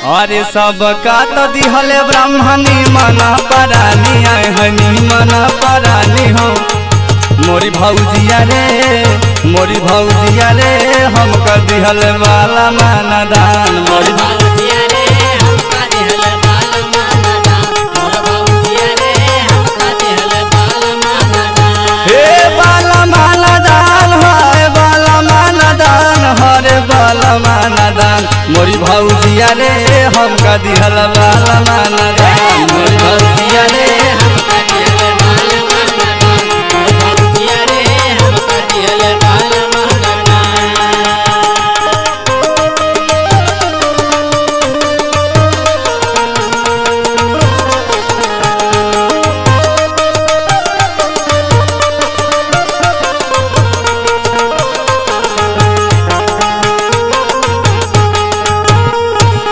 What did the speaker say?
अरे सबका तो दिहले ब्राह्मणी मना परानी आए हनी मना परानी हो मोरी भौजिया रे हमका दिहले वाला माना दान मोरी भौजिया रे हमका दिहले वाला माना दान मोर भौजिया रे हमका दिहले वाला माना दान हे वाला माना दान है वाला माना दान हरे वाला माना दान मोरी भौजिया रे हमका दिहले वाला माना दान।